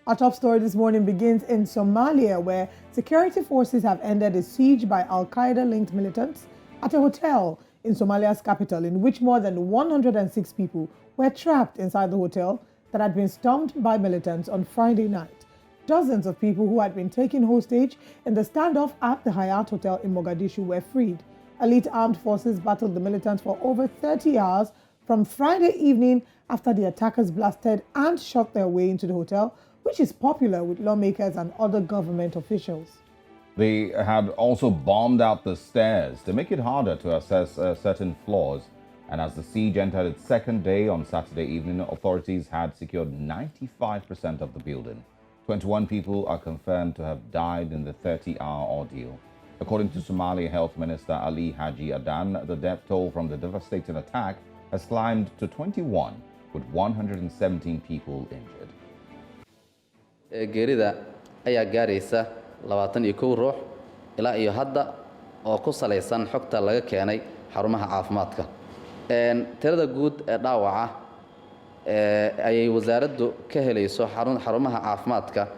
Our top story this morning begins in Somalia, where security forces have ended a siege by Al-Qaeda-linked militants at a hotel in Somalia's capital, in which more than 106 people were trapped inside the hotel that had been stormed by militants on Friday night. Dozens of people who had been taken hostage in the standoff at the Hayat Hotel in Mogadishu were freed. Elite armed forces battled the militants for over 30 hours from Friday evening after the attackers blasted and shot their way into the hotel, which is popular with lawmakers and other government officials. They had also bombed out the stairs to make it harder to assess certain floors. And as the siege entered its second day on Saturday evening, authorities had secured 95% of the building. 21 people are confirmed to have died in the 30-hour ordeal. According to Somali Health Minister Haji Adan, the death toll from the devastating attack has climbed to 21, with 117 people injured. geerida ayaa gaaraysa 21 ruux ilaa iyo hadda oo ku salaysan xogta laga keenay xarumaha caafimaadka. Tirada guud ee dhaawaca ayay wasaaraddu ka helayso xarumaha caafimaadka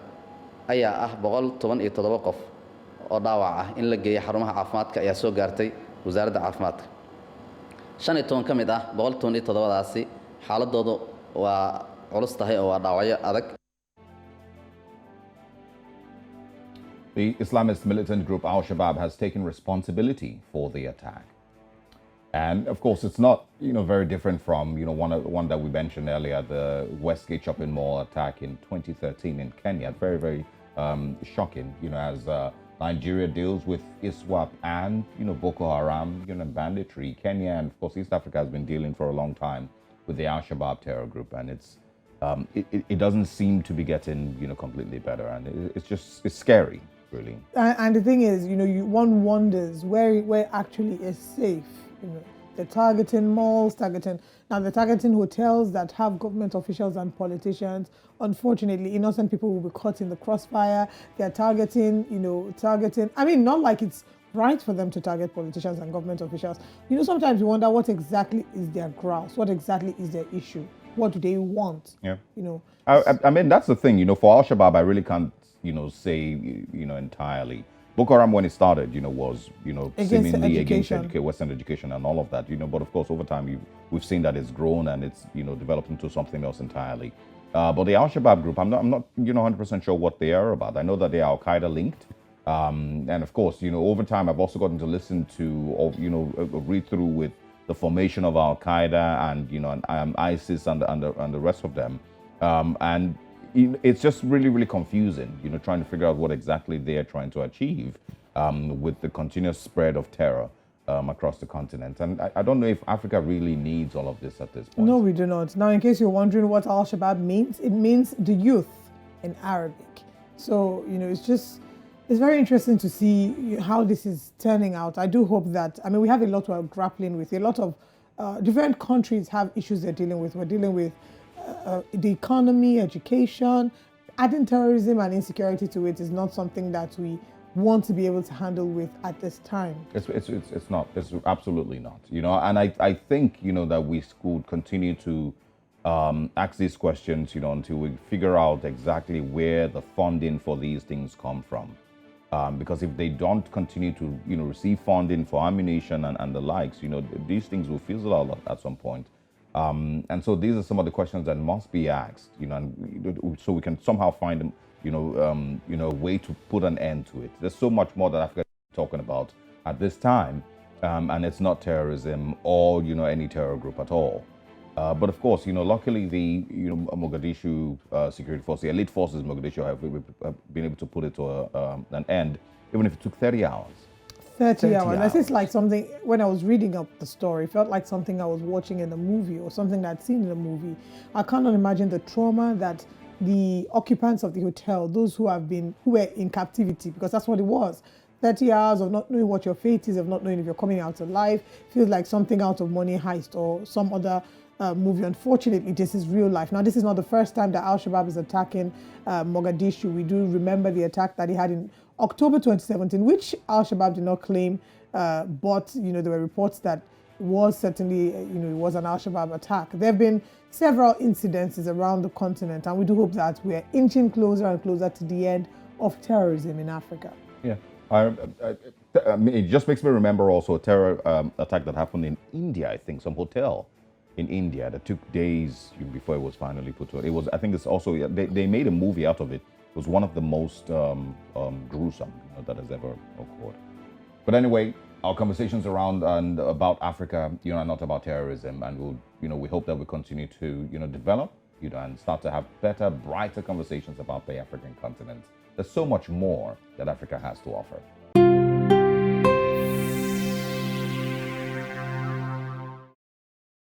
ayaa ah 117 qof oo dhaawac ah in la geeyo xarumaha caafimaadka ayaa soo gaartay wasaaradda caafimaadka. 15 ka mid ah 117daasi xaaladoodu waa culus tahay oo waa dhaawacyo adag. The Islamist militant group Al-Shabaab has taken responsibility for the attack. And of course, it's not, very different from, one that we mentioned earlier, the Westgate shopping mall attack in 2013 in Kenya. Very, very shocking, as Nigeria deals with ISWAP and, Boko Haram, banditry. Kenya and, of course, East Africa has been dealing for a long time with the Al-Shabaab terror group. And it doesn't seem to be getting, completely better. And it's scary. Really. And the thing is, one wonders where actually is safe. They're targeting malls, they're targeting hotels that have government officials and politicians. Unfortunately, innocent people will be caught in the crossfire. They're targeting. I mean, not like it's right for them to target politicians and government officials. Sometimes you wonder what exactly is their grouse, what exactly is their issue, what do they want? Yeah. I mean, that's the thing. For Al-Shabaab, I really can't say, entirely. Boko Haram, when it started, was, seemingly against Western education and all of that, but of course, over time, we've seen that it's grown and it's, developed into something else entirely. But the Al-Shabaab group, I'm not 100% sure what they are about. I know that they are Al-Qaeda linked. And of course, over time, I've also gotten to listen to, or, read through with the formation of Al-Qaeda and, ISIS and the rest of them. And it's just really, really confusing, trying to figure out what exactly they are trying to achieve with the continuous spread of terror across the continent. And I don't know if Africa really needs all of this at this point. No, we do not. Now, in case you're wondering what Al-Shabaab means, it means the youth in Arabic. So, it's very interesting to see how this is turning out. I do hope that, we have a lot we're grappling with. A lot of different countries have issues they're dealing with. We're dealing with the economy, education. Adding terrorism and insecurity to it is not something that we want to be able to handle with at this time. It's not. It's absolutely not. And I think, that we could continue to ask these questions, until we figure out exactly where the funding for these things come from. Because if they don't continue to, receive funding for ammunition and the likes, these things will fizzle out at some point. And so these are some of the questions that must be asked, and so we can somehow find, a way to put an end to it. There's so much more that Africa is talking about at this time, and it's not terrorism or, any terror group at all. But of course, luckily the, Mogadishu security force, the elite forces in Mogadishu have been able to put it to an end, even if it took 30 hours. 30 hours. This is like something, when I was reading up the story, it felt like something I was watching in a movie or something that I'd seen in a movie. I cannot imagine the trauma that the occupants of the hotel, those who were in captivity, because that's what it was. 30 hours of not knowing what your fate is, of not knowing if you're coming out alive, feels like something out of Money Heist or some other movie. Unfortunately, this is real life. Now, this is not the first time that Al-Shabaab is attacking Mogadishu. We do remember the attack that he had in October 2017, which Al-Shabaab did not claim, but there were reports that was certainly, it was an Al-Shabaab attack. There have been several incidences around the continent, and we do hope that we're inching closer and closer to the end of terrorism in Africa. Yeah. It just makes me remember also a terror attack that happened in India, I think, some hotel in India that took days before it was finally put to it. It was, I think it's also, they made a movie out of it. It was one of the most gruesome that has ever occurred. But anyway, our conversations around and about Africa, are not about terrorism, and we hope that we continue to, develop, and start to have better, brighter conversations about the African continent. There's so much more that Africa has to offer.